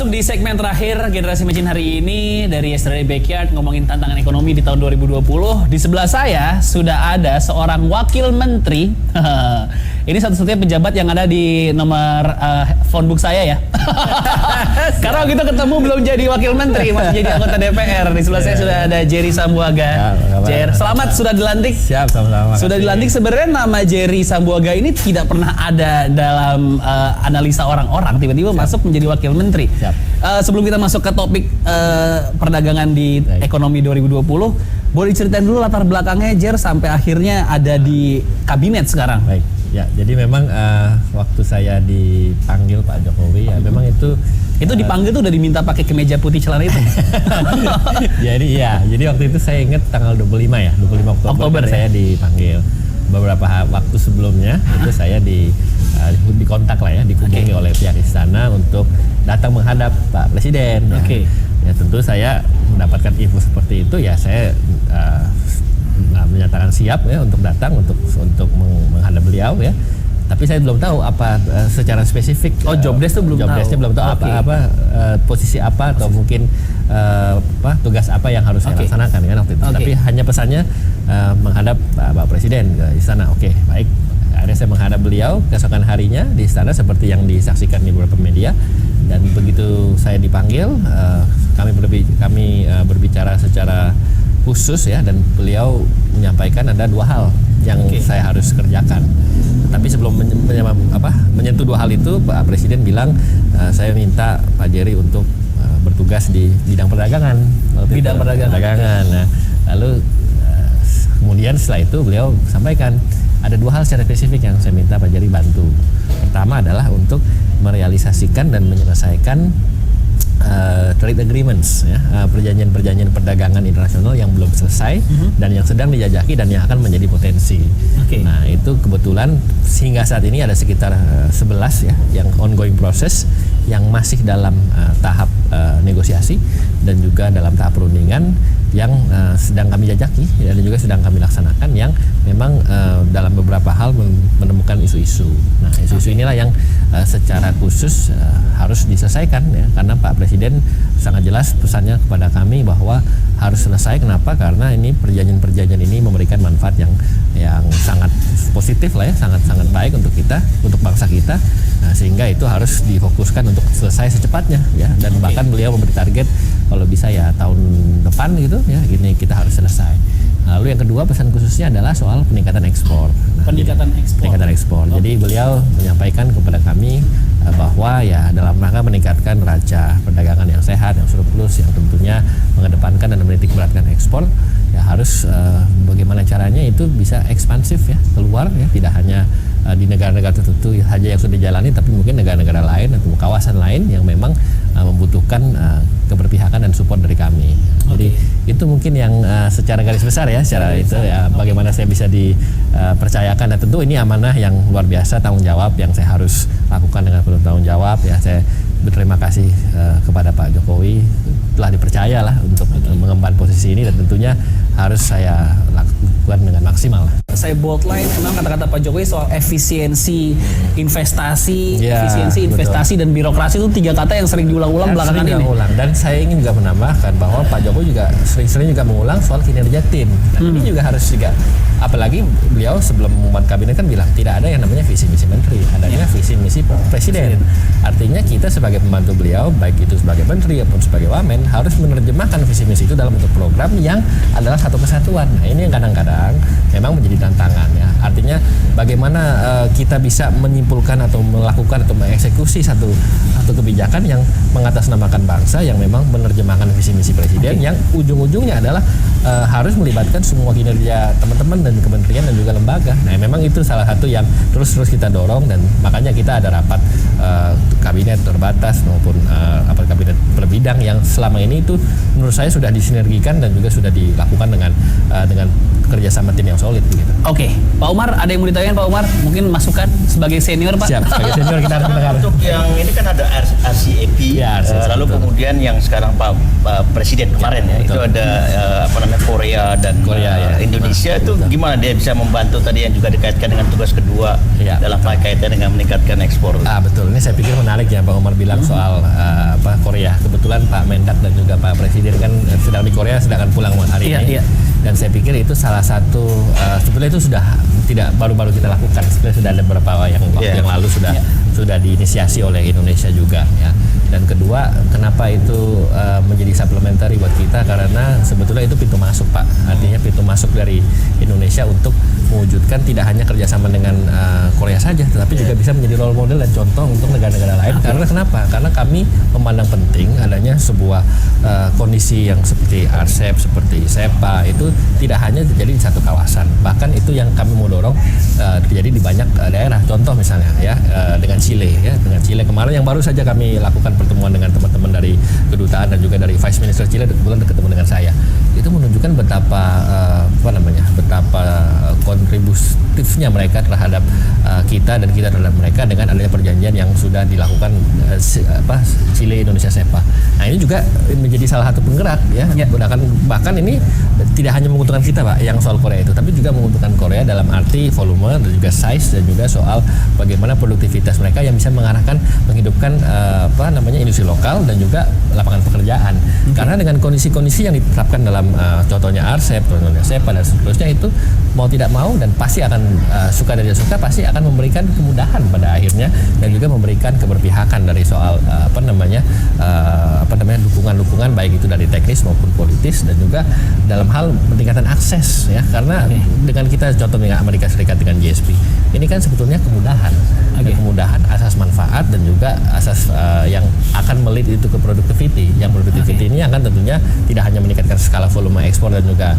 Masuk di segmen terakhir Generasi Mecin hari ini dari Yesterday Backyard ngomongin tantangan ekonomi di tahun 2020. Di sebelah saya sudah ada seorang wakil menteri. Ini satu-satunya pejabat yang ada di nomor phone book saya ya. Karena kita ketemu belum jadi wakil menteri, masih jadi anggota DPR. Di sebelah saya sudah ada Jerry Sambuaga. Jer, selamat sudah dilantik. Siap, sama-sama. Sudah dilantik. Sebenarnya nama Jerry Sambuaga ini tidak pernah ada dalam analisa orang-orang. Tiba-tiba masuk menjadi wakil menteri. Sebelum kita masuk ke topik perdagangan di ekonomi 2020, boleh diceritain dulu latar belakangnya Jer sampai akhirnya ada di kabinet sekarang. Baik, ya jadi memang waktu saya dipanggil Pak Jokowi ya memang itu dipanggil tuh udah diminta pakai kemeja putih celana itu. jadi waktu itu saya ingat tanggal 25 ya, 25 Oktober ya? Saya dipanggil. Beberapa waktu sebelumnya itu saya dikontak lah ya, dihubungi oleh pihak istana untuk datang menghadap Pak Presiden. Ya tentu saya mendapatkan info seperti itu ya saya menyatakan siap ya untuk datang untuk menghadap beliau ya. Tapi saya belum tahu apa secara spesifik. Job desk itu belum tahu. Job desk-nya belum tahu apa posisi apa atau mungkin tugas apa yang harus saya laksanakan kan waktu itu. Tapi hanya pesannya menghadap Pak Presiden ke istana. Oke, baik. Akhirnya saya menghadap beliau keesokan harinya di istana seperti yang disaksikan di beberapa media. Dan begitu saya dipanggil, kami berbicara secara khusus ya, dan beliau menyampaikan ada dua hal yang saya harus kerjakan. Tapi sebelum menyentuh dua hal itu, Pak Presiden bilang saya minta Pak Jerry untuk bertugas di bidang perdagangan. Perdagangan. Nah, lalu kemudian setelah itu beliau sampaikan ada dua hal secara spesifik yang saya minta Pak Jerry bantu. Pertama adalah untuk merealisasikan dan menyelesaikan trade agreements ya, perjanjian perdagangan internasional yang belum selesai dan yang sedang dijajaki dan yang akan menjadi potensi. Nah, itu kebetulan hingga saat ini ada sekitar 11 ya yang ongoing proses yang masih dalam tahap negosiasi dan juga dalam tahap perundingan yang sedang kami jajaki dan juga sedang kami laksanakan yang memang dalam beberapa hal menemukan isu-isu. Nah, isu-isu inilah yang secara khusus harus diselesaikan ya, karena Pak Presiden sangat jelas pesannya kepada kami bahwa harus selesai. Kenapa? Karena ini perjanjian ini memberikan manfaat yang sangat positif lah ya, sangat baik untuk kita, untuk bangsa kita. Nah, sehingga itu harus difokuskan untuk selesai secepatnya ya, dan bahkan beliau memberi target kalau bisa ya tahun depan gitu ya, ini kita harus selesai. Lalu yang kedua pesan khususnya adalah soal peningkatan ekspor. Peningkatan ekspor. Jadi beliau menyampaikan kepada kami bahwa ya dalam rangka meningkatkan neraca perdagangan yang sehat, yang surplus, yang tentunya mengedepankan dan menitik beratkan ekspor, ya harus bagaimana caranya itu bisa ekspansif ya, keluar ya, tidak hanya di negara-negara tertentu saja yang sudah dijalani, tapi mungkin negara-negara lain atau kawasan lain yang memang membutuhkan keberpihakan dan support dari kami. Jadi itu mungkin yang secara garis besar ya, secara itu ya bagaimana saya bisa dipercayakan, dan tentu ini amanah yang luar biasa, tanggung jawab yang saya harus lakukan dengan penuh tanggung jawab ya. Saya berterima kasih kepada Pak Jokowi telah dipercaya lah untuk mengemban posisi ini, dan tentunya harus saya lakukan dengan maksimal. Saya boldline memang kata-kata Pak Jokowi soal efisiensi investasi, dan birokrasi itu tiga kata yang sering diulang-ulang belakangan ini. Dan saya ingin juga menambahkan bahwa Pak Jokowi juga sering-sering juga mengulang soal kinerja tim. Nah, ini juga harus juga, apalagi beliau sebelum mengumumkan kabinet kan bilang tidak ada yang namanya visi misi menteri, adanya visi misi presiden. Artinya kita sebagai pembantu beliau, baik itu sebagai menteri ataupun sebagai wamen, harus menerjemahkan visi misi itu dalam bentuk program yang adalah satu kesatuan. Nah, ini yang kadang-kadang memang menjadi tantangan ya. Artinya bagaimana kita bisa menyimpulkan atau melakukan atau mengeksekusi satu kebijakan yang mengatasnamakan bangsa, yang memang menerjemahkan visi misi presiden, yang ujung-ujungnya adalah harus melibatkan semua kinerja teman-teman dan kementerian dan juga lembaga. Nah, memang itu salah satu yang terus kita dorong, dan makanya kita ada rapat kabinet terbatas maupun kabinet per bidang yang selama ini itu menurut saya sudah disinergikan dan juga sudah dilakukan dengan kerjasama tim yang solid gitu. Oke, Pak Umar, ada yang mau ditanyakan Pak Umar? Mungkin masukan sebagai senior Pak. Siap, sebagai senior kita harus mendengar. Untuk yang ini kan ada RCEP, Ya, lalu betul. kemudian yang sekarang Pak Presiden kemarin ya, itu betul. ada Korea dan Korea, ya. Indonesia itu gimana dia bisa membantu tadi yang juga dikaitkan dengan tugas kedua Ya, dalam kaitan dengan meningkatkan ekspor. Betul, ini saya pikir menarik ya Pak Umar bilang soal Korea. Kebetulan Pak Mendak dan juga Pak Presiden kan sedang di Korea, sedangkan pulang hari ini. Iya. Dan saya pikir itu salah satu sebetulnya itu sudah tidak baru-baru kita lakukan. Sebenarnya sudah ada beberapa waktu yang lalu sudah diinisiasi oleh Indonesia juga ya. Dan kedua, kenapa itu menjadi supplementary buat kita, karena sebetulnya itu pintu masuk Pak. Artinya pintu masuk dari Indonesia untuk mewujudkan tidak hanya kerjasama dengan Korea saja, tetapi juga bisa menjadi role model dan contoh untuk negara-negara lain. Karena kenapa? Karena kami memandang penting adanya sebuah kondisi yang seperti RCEP, seperti SEPA itu tidak hanya terjadi di satu kawasan. Bahkan itu yang kami mau dorong terjadi di banyak daerah. Contoh misalnya ya dengan Chile ya, dengan Chile kemarin yang baru saja kami lakukan pertemuan dengan teman-teman dari kedutaan dan juga dari Vice Minister Chile, kebetulan ketemu dengan saya. Itu menunjukkan betapa betapa kontributifnya mereka terhadap kita dan kita terhadap mereka dengan adanya perjanjian yang sudah dilakukan Chile Indonesia SEPA. Nah, ini juga menjadi salah satu penggerak ya. Bahkan ini tidak hanya menguntungkan kita Pak yang soal Korea itu, tapi juga menguntungkan Korea dalam arti volume dan juga size dan juga soal bagaimana produktivitas mereka yang bisa mengarahkan menghidupkan industri lokal dan juga lapangan pekerjaan. Karena dengan kondisi-kondisi yang diterapkan dalam contohnya RCEP, contohnya SEPA dan seterusnya itu mau tidak mau dan pasti akan suka dan tidak suka pasti akan memberikan kemudahan pada akhirnya dan juga memberikan keberpihakan dari soal dukungan-dukungan baik itu dari teknis maupun politis dan juga dalam hal peningkatan akses ya, karena dengan kita contohnya Amerika Serikat dengan GSP ini kan sebetulnya kemudahan kemudahan asas manfaat dan juga asas yang akan melit itu ke productivity. Yang productivity ini akan tentunya tidak hanya meningkatkan skala volume ekspor dan juga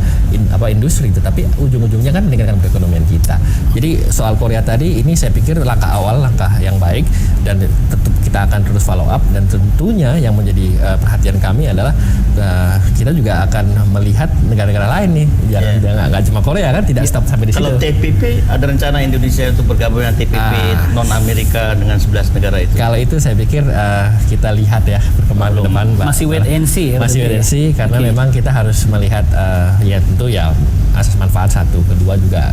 industri, tetapi ujung-ujungnya kan meningkatkan perekonomian kita. Jadi soal Korea tadi ini saya pikir langkah awal, langkah yang baik dan tetap kita akan terus follow up dan tentunya yang menjadi perhatian kami adalah kita juga akan melihat negara-negara lain nih, jangan nggak cuma Korea kan, tidak stop sampai di situ. Kalau TPP ada rencana Indonesia untuk bergabung dengan TPP non Amerika dengan 11 negara itu. Kalau itu saya pikir kita lihat ya perkembangan ke depan. Masih wait and see ya. Masih wait and see karena memang kita harus melihat ya tentu ya asas manfaat satu, kedua juga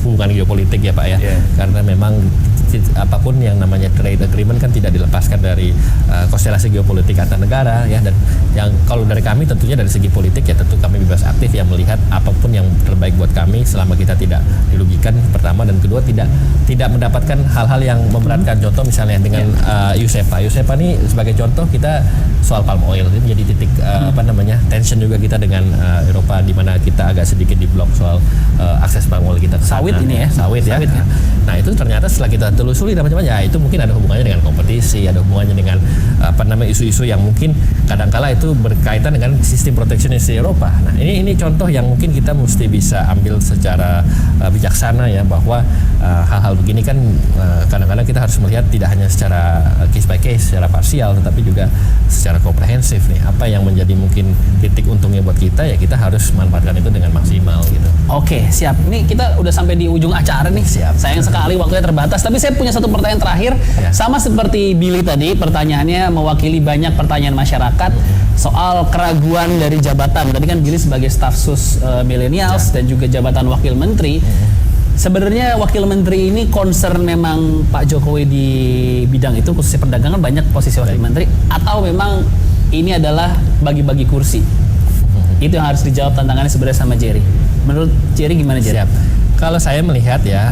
hubungan geopolitik ya Pak ya. Karena memang apapun yang namanya trade agreement kan tidak dilepaskan dari konstelasi geopolitik antar negara ya, dan yang kalau dari kami tentunya dari segi politik ya tentu kami bebas aktif yang melihat apapun yang terbaik buat kami selama kita tidak dirugikan pertama, dan kedua tidak mendapatkan hal-hal yang memberatkan. Contoh misalnya dengan USEPA ini sebagai contoh kita soal palm oil ini menjadi titik tension juga kita dengan Eropa di mana kita agak sedikit diblok soal akses palm oil kita ke sana. Sawit ini ya. Sawit ya. Nah itu ternyata setelah kita telusuri macam-macam ya itu mungkin ada hubungannya dengan kompetisi, ada hubungannya dengan isu-isu yang mungkin kadangkala itu berkaitan dengan sistem proteksionis di Eropa. Nah ini contoh yang mungkin kita mesti bisa ambil secara bijaksana ya, bahwa hal-hal begini kan kadang-kadang kita harus melihat tidak hanya secara case by case, secara parsial, tetapi juga secara komprehensif nih. Apa yang menjadi mungkin titik untungnya buat kita ya kita harus manfaatkan itu dengan maksimal gitu. Oke, siap. Nih kita udah sampai di ujung acara nih. Siap. Sayang sekali waktunya terbatas, tapi saya punya satu pertanyaan terakhir. Ya. Sama seperti Billy tadi, pertanyaannya mewakili banyak pertanyaan masyarakat soal keraguan dari jabatan. Tadi kan Billy sebagai staf sus millennials dan juga jabatan wakil menteri. Sebenarnya wakil menteri ini concern memang Pak Jokowi di bidang itu, khususnya perdagangan banyak posisi wakil menteri, atau memang ini adalah bagi-bagi kursi? Itu yang harus dijawab tantangannya sebenarnya sama Jerry. Menurut Jerry gimana Jerry? Siap. Kalau saya melihat ya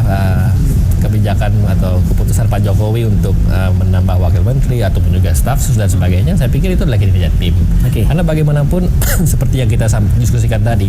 kebijakan atau keputusan Pak Jokowi untuk menambah wakil menteri ataupun juga staf sus dan sebagainya, saya pikir itu adalah kinerja tim. Karena bagaimanapun seperti yang kita diskusikan tadi,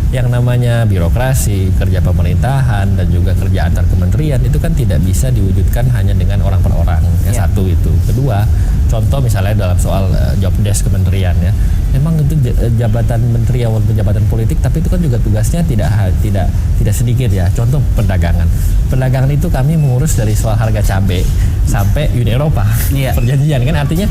yang namanya birokrasi, kerja pemerintahan dan juga kerja antar kementerian itu kan tidak bisa diwujudkan hanya dengan orang per orang. Satu itu. Kedua, contoh misalnya dalam soal job desk kementerian ya, memang itu jabatan menteri walaupun jabatan politik, tapi itu kan juga tugasnya tidak sedikit ya. Contoh perdagangan itu kami mengurus dari soal harga cabai sampai Uni Eropa. Iya. Perjanjian kan artinya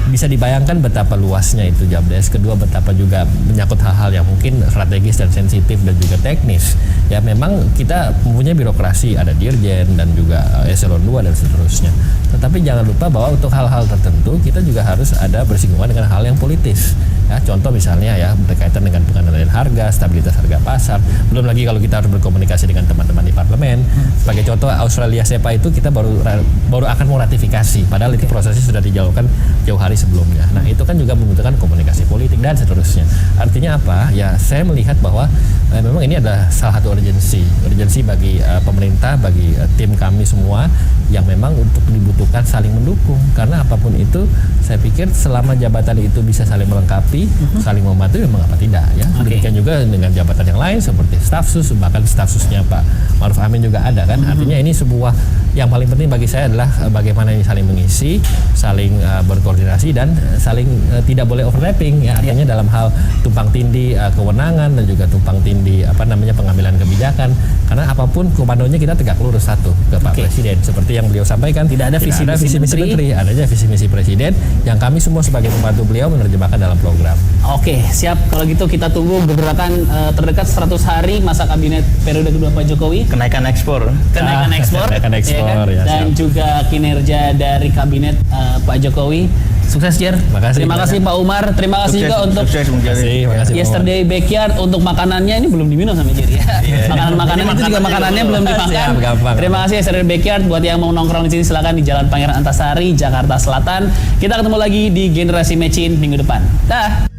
bisa dibayangkan betapa luasnya itu job-desk. Kedua, betapa juga menyangkut hal-hal yang mungkin strategis dan sensitif dan juga teknis. Ya memang kita mempunyai birokrasi, ada dirjen dan juga eselon 2 dan seterusnya. Tetapi jangan lupa bahwa untuk hal-hal tertentu kita juga harus ada bersinggungan dengan hal yang politis. Ya, contoh misalnya ya berkaitan dengan pengendalian harga, stabilitas harga pasar. Belum lagi kalau kita harus berkomunikasi dengan teman-teman di parlemen. Sebagai contoh Australia SEPA itu kita baru akan mau ratifikasi, padahal itu prosesnya sudah dijalankan jauh hari sebelumnya. Nah itu kan juga membutuhkan komunikasi politik dan seterusnya. Artinya apa? Ya saya melihat bahwa memang ini adalah salah satu urgensi bagi pemerintah, bagi tim kami semua yang memang untuk dibutuhkan saling mendukung. Karena apapun itu saya pikir selama jabatan itu bisa saling melengkapi, saling membantu, memang apa tidak ya. Demikian juga dengan jabatan yang lain seperti staf sus, bahkan staf susnya Pak Maruf Amin juga ada kan. Artinya ini sebuah yang paling penting bagi saya adalah bagaimana ini saling mengisi, saling berkoordinasi dan saling tidak boleh overlapping ya. Artinya dalam hal tumpang tindih kewenangan dan juga tumpang tindih pengambilan kebijakan. Karena apapun komandonya kita tegak lurus satu ke Pak Presiden. Seperti yang beliau sampaikan, tidak ada visi misi menteri, adanya visi misi presiden yang kami semua sebagai pembantu beliau menerjemahkan dalam program. Oke, siap. Kalau gitu kita tunggu gebrakan terdekat 100 hari masa kabinet periode kedua Pak Jokowi. Kenaikan ekspor. Kenaikan ekspor. Kenaikan ekspor, ya kan? ya, Dan siap. juga kinerja dari kabinet Pak Jokowi. Sukses, Jer. Makasih, Terima kasih Pak Umar. Terima kasih juga untuk Terima kasih, Yesterday Backyard. Untuk makanannya ini belum diminum sama Jer ya. Makanan-makanan itu juga makanannya belum dimakan. Siap, gampang. Terima kasih Yesterday Backyard. Buat yang mau nongkrong di sini silakan di Jalan Pangeran Antasari, Jakarta Selatan. Kita ketemu lagi di Generasi Mecin minggu depan. Dah.